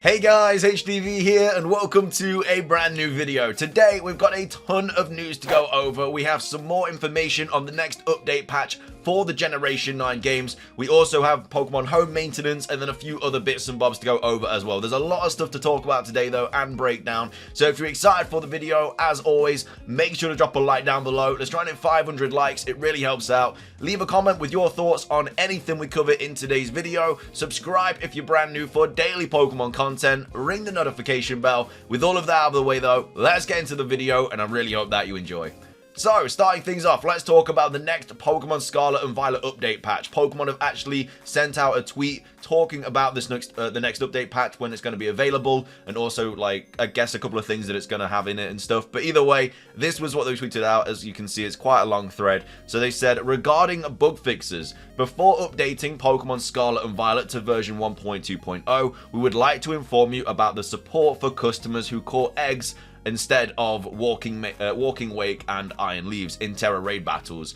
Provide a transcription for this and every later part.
Hey guys, HDvee here and welcome to a brand new video. Today we've got a ton of news to go over. We have some more information on the next update patch for the Generation 9 games. We also have Pokemon Home maintenance and then a few other bits and bobs to go over as well. There's a lot of stuff to talk about today though and break down. So if you're excited for the video, as always, make sure to drop a like down below. Let's try and hit 500 likes. It really helps out. Leave a comment with your thoughts on anything we cover in today's video. Subscribe if you're brand new for daily Pokemon content. Ring the notification bell. With all of that out of the way though, let's get into the video and I really hope that you enjoy. So, starting things off, let's talk about the next Pokemon Scarlet and Violet update patch. Pokemon have actually sent out a tweet talking about this the next update patch, when it's going to be available, and also, like, I guess a couple of things that it's going to have in it and stuff. But either way, this was what they tweeted out. As you can see, it's quite a long thread. So they said, regarding bug fixes, before updating Pokemon Scarlet and Violet to version 1.2.0, we would like to inform you about the support for customers who caught eggs instead of Walking Wake and Iron Leaves in Terra Raid battles.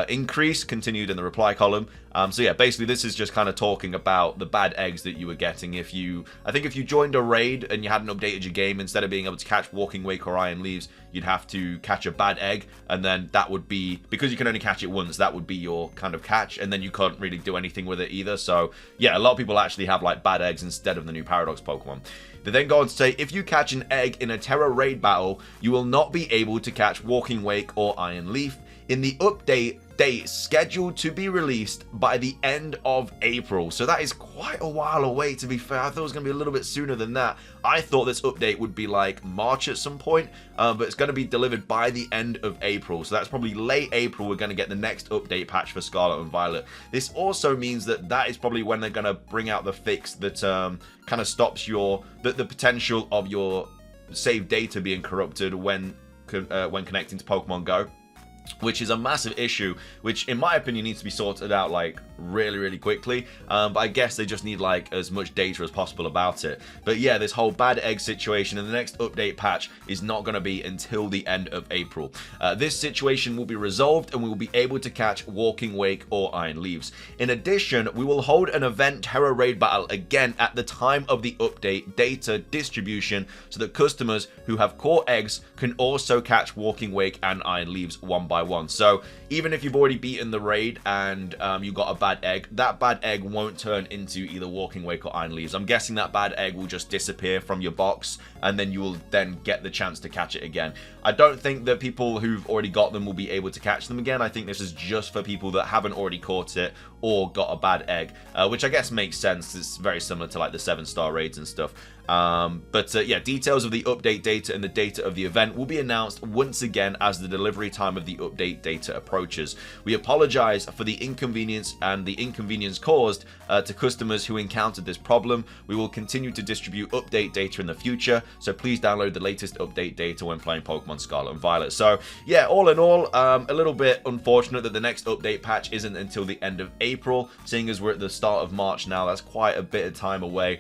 Increase continued in the reply column. So yeah, basically this is just kind of talking about the bad eggs that you were getting if you, I think if you joined a raid and you hadn't updated your game, instead of being able to catch Walking Wake or Iron Leaves, you'd have to catch a bad egg, and then that would be, because you can only catch it once, that would be your kind of catch, and then you can't really do anything with it either. So yeah, a lot of people actually have like bad eggs instead of the new Paradox Pokemon. They then go on to say, if you catch an egg in a Terra Raid battle, you will not be able to catch Walking Wake or Iron Leaf in the update date scheduled to be released by the end of April. So that is quite a while away, to be fair. I thought it was going to be a little bit sooner than that. I thought this update would be like March at some point, but it's going to be delivered by the end of April. So that's probably late April we're going to get the next update patch for Scarlet and Violet. This also means that that is probably when they're going to bring out the fix that kind of stops the potential of your saved data being corrupted when connecting to Pokemon Go, which is a massive issue, which in my opinion needs to be sorted out like really quickly. But I guess they just need like as much data as possible about it. But yeah, this whole bad egg situation in the next update patch is not going to be until the end of April. This situation will be resolved and we will be able to catch Walking Wake or Iron Leaves. In addition, we will hold an event Terra Raid battle again at the time of the update data distribution, so that customers who have caught eggs can also catch Walking Wake and Iron Leaves one by one. So even if you've already beaten the raid and you got a bad egg, that bad egg won't turn into either Walking Wake or Iron Leaves. I'm guessing that bad egg will just disappear from your box and then you will then get the chance to catch it again. I don't think that people who've already got them will be able to catch them again. I think this is just for people that haven't already caught it or got a bad egg, which I guess makes sense. It's very similar to like the 7-star raids and stuff. Yeah, details of the update data and the data of the event will be announced once again as the delivery time of the update data approaches. We apologize for the inconvenience and the inconvenience caused to customers who encountered this problem. We will continue to distribute update data in the future, so please download the latest update data when playing Pokemon Scarlet and Violet. So yeah, all in all, a little bit unfortunate that the next update patch isn't until the end of April, seeing as we're at the start of March now. That's quite a bit of time away.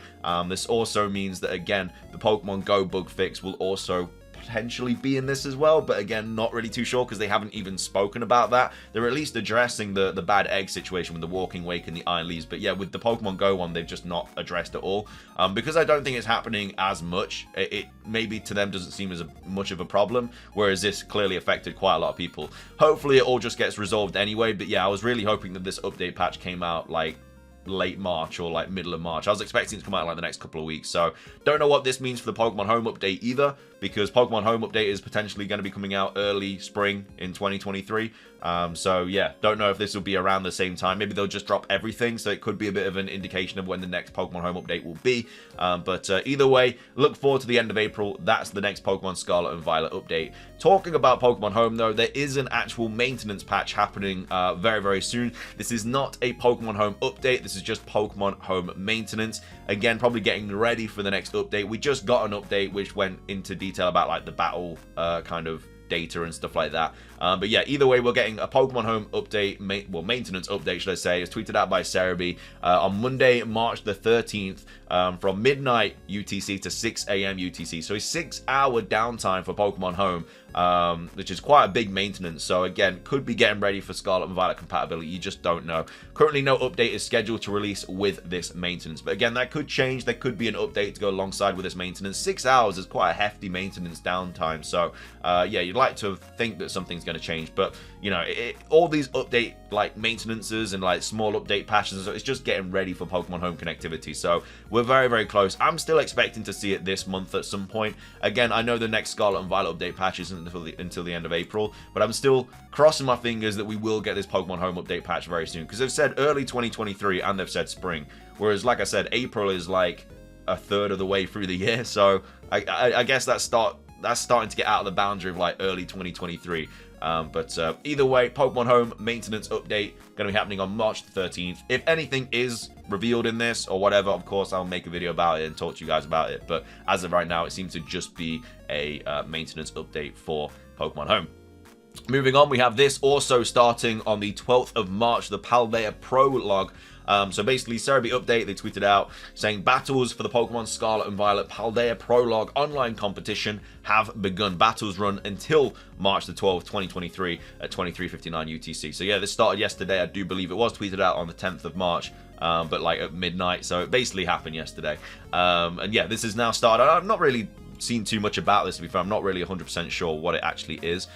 This also means that, again, the Pokemon Go bug fix will also potentially be in this as well, but again, not really too sure because they haven't even spoken about that. They're at least addressing the bad egg situation with the Walking Wake and the Iron Leaves, but yeah, with the Pokemon Go one, they've just not addressed at all. Because I don't think it's happening as much, it maybe to them doesn't seem as much of a problem, whereas this clearly affected quite a lot of people. Hopefully it all just gets resolved anyway, but yeah, I was really hoping that this update patch came out like late March or like middle of March. I was expecting it to come out like the next couple of weeks, so don't know what this means for the Pokemon Home update either, because Pokemon Home update is potentially going to be coming out early spring in 2023. So yeah, don't know if this will be around the same time. Maybe they'll just drop everything, so it could be a bit of an indication of when the next Pokemon Home update will be. But either way, look forward to the end of April. That's the next Pokemon Scarlet and Violet update. Talking about Pokemon Home though, there is an actual maintenance patch happening very soon. This is not a Pokemon Home update. This is just Pokemon Home maintenance. Again, probably getting ready for the next update. We just got an update which went into detail about like the battle kind of data and stuff like that. But yeah, either way, we're getting a Pokemon Home update, maintenance update, should I say. It's tweeted out by HDvee on Monday, March the 13th. from midnight UTC to 6 a.m. UTC. So a 6-hour downtime for Pokemon Home, which is quite a big maintenance. So again, could be getting ready for Scarlet and Violet compatibility. You just don't know. Currently, no update is scheduled to release with this maintenance. But again, that could change. There could be an update to go alongside with this maintenance. 6 hours is quite a hefty maintenance downtime. So yeah, you'd like to think that something's going to change. But you know, all these update like maintenances and like small update patches, so it's just getting ready for Pokemon Home connectivity. So we're very, very close. I'm still expecting to see it this month at some point. Again, I know the next Scarlet and Violet update patch isn't until the end of April, but I'm still crossing my fingers that we will get this Pokemon Home update patch very soon, because they've said early 2023 and they've said spring, whereas like I said, April is like a third of the way through the year. So I guess that's starting to get out of the boundary of like early 2023. But either way, Pokemon Home maintenance update going to be happening on March the 13th. If anything is revealed in this or whatever, of course, I'll make a video about it and talk to you guys about it. But as of right now, it seems to just be a maintenance update for Pokemon Home. Moving on, we have this also starting on the 12th of March, the Paldaya Prolog. So basically, Cerebi update, they tweeted out saying battles for the Pokemon Scarlet and Violet Paldaya Prolog online competition have begun. Battles run until March the 12th, 2023 at 23:59 UTC. So yeah, this started yesterday. I do believe it was tweeted out on the 10th of March. But like at midnight, so it basically happened yesterday. And yeah, this is now started. I've not really seen too much about this, to be fair. I'm not really 100% sure what it actually is.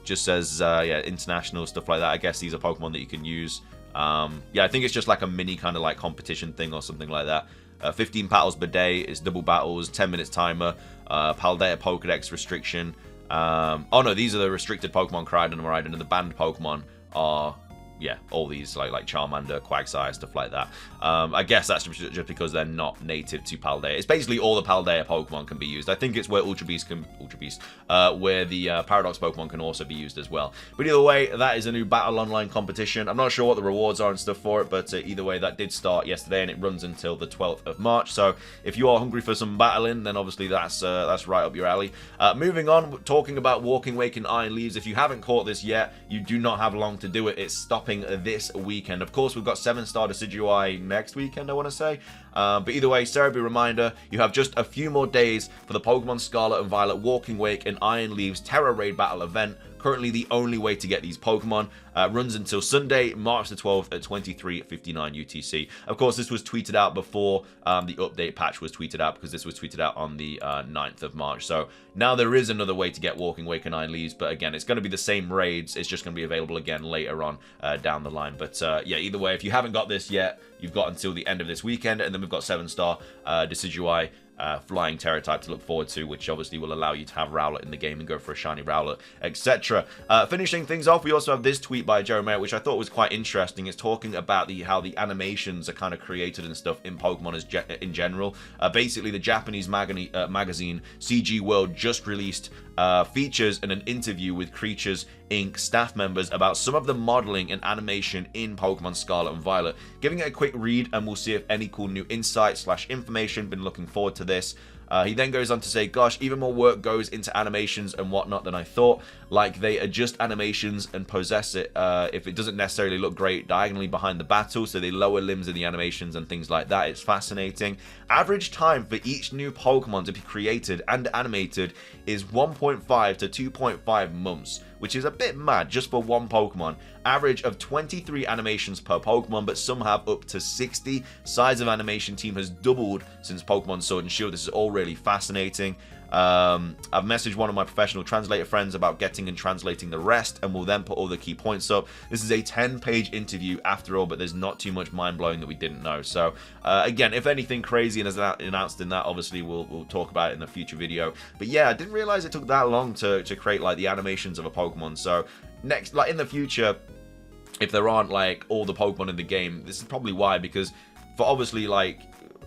Just says, yeah, international, stuff like that. I guess these are Pokemon that you can use. Yeah, I think it's just like a mini kind of like competition thing or something like that. 15 battles per day is double battles, 10 minutes timer, Paldaya Pokedex restriction. Oh no, these are the restricted Pokemon, Koraidon and Miraidon, and the banned Pokemon are, yeah, all these like Charmander, Quagsire, stuff like that. I guess that's just because they're not native to Paldaya. It's basically all the Paldaya Pokemon can be used. I think it's where Ultra Beast, where the Paradox Pokemon can also be used as well. But either way, that is a new battle online competition. I'm not sure what the rewards are and stuff for it, but either way, that did start yesterday and it runs until the 12th of March. So if you are hungry for some battling, then obviously that's right up your alley. Moving on, talking about Walking, Waking, Iron Leaves. If you haven't caught this yet, you do not have long to do it. It's stopping this weekend. Of course, we've got 7-star Decidueye next weekend, I want to say. But either way, Cerebi reminder, you have just a few more days for the Pokemon Scarlet and Violet Walking Wake and Iron Leaves Terra Raid Battle event. Currently the only way to get these Pokemon. Runs until Sunday, March the 12th at 23:59 UTC. Of course, this was tweeted out before the update patch was tweeted out, because this was tweeted out on the 9th of March. So now there is another way to get Walking, Wake, and Iron Leaves, but again, it's going to be the same raids. It's just going to be available again later on down the line. But yeah, either way, if you haven't got this yet, you've got until the end of this weekend, and then we've got 7-star Decidueye flying Terra type to look forward to, which obviously will allow you to have Rowlet in the game and go for a shiny Rowlet, etc. Finishing things off, we also have this tweet by Jeremiah, which I thought was quite interesting. It's talking about how the animations are kind of created and stuff in Pokemon in general. Basically, the Japanese magazine CG World just released features and an interview with Creatures Inc. staff members about some of the modeling and animation in Pokemon Scarlet and Violet. Giving it a quick read, and we'll see if any cool new insights / information. Been looking forward to this. He then goes on to say, gosh, even more work goes into animations and whatnot than I thought. Like, they adjust animations and possess it if it doesn't necessarily look great diagonally behind the battle, so they lower limbs in the animations and things like that. It's fascinating. Average time for each new Pokemon to be created and animated is 1.5 to 2.5 months, which is a bit mad just for one Pokemon. Average of 23 animations per Pokemon, but some have up to 60. Size of animation team has doubled since Pokemon Sword and Shield. This is all really fascinating. I've messaged one of my professional translator friends about getting and translating the rest, and we'll then put all the key points up. This is a 10-page interview after all, but there's not too much mind-blowing that we didn't know. So again, if anything crazy and is announced in that, obviously we'll talk about it in a future video. But yeah, I didn't realize it took that long to create like the animations of a Pokemon. So next, like in the future, if there aren't like all the Pokemon in the game, this is probably why, because for obviously like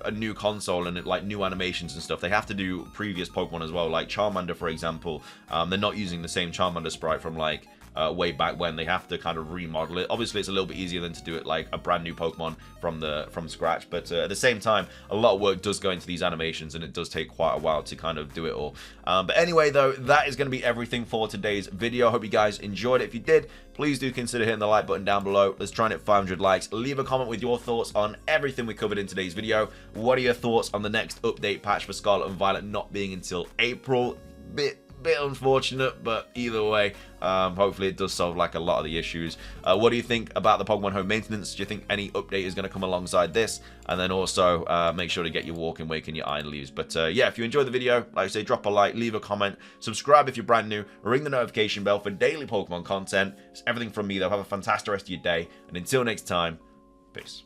a new console and like new animations and stuff, they have to do previous Pokemon as well. Like Charmander, for example, they're not using the same Charmander sprite from like way back when. They have to kind of remodel it. Obviously, it's a little bit easier than to do it like a brand new Pokemon from scratch, but at the same time, a lot of work does go into these animations, and it does take quite a while to kind of do it all. But anyway, though, that is going to be everything for today's video. I hope you guys enjoyed it. If you did, please do consider hitting the like button down below. Let's try and hit 500 likes. Leave a comment with your thoughts on everything we covered in today's video. What are your thoughts on the next update patch for Scarlet and Violet not being until April? Bit unfortunate, but either way, hopefully it does solve like a lot of the issues. What do you think about the Pokemon home maintenance? Do you think any update is going to come alongside this? And then also make sure to get your walking, wake, and your iron leaves. But yeah, if you enjoyed the video, like I say, drop a like, leave a comment, subscribe if you're brand new, ring the notification bell for daily Pokemon content. It's everything from me though. Have a fantastic rest of your day, and until next time, peace.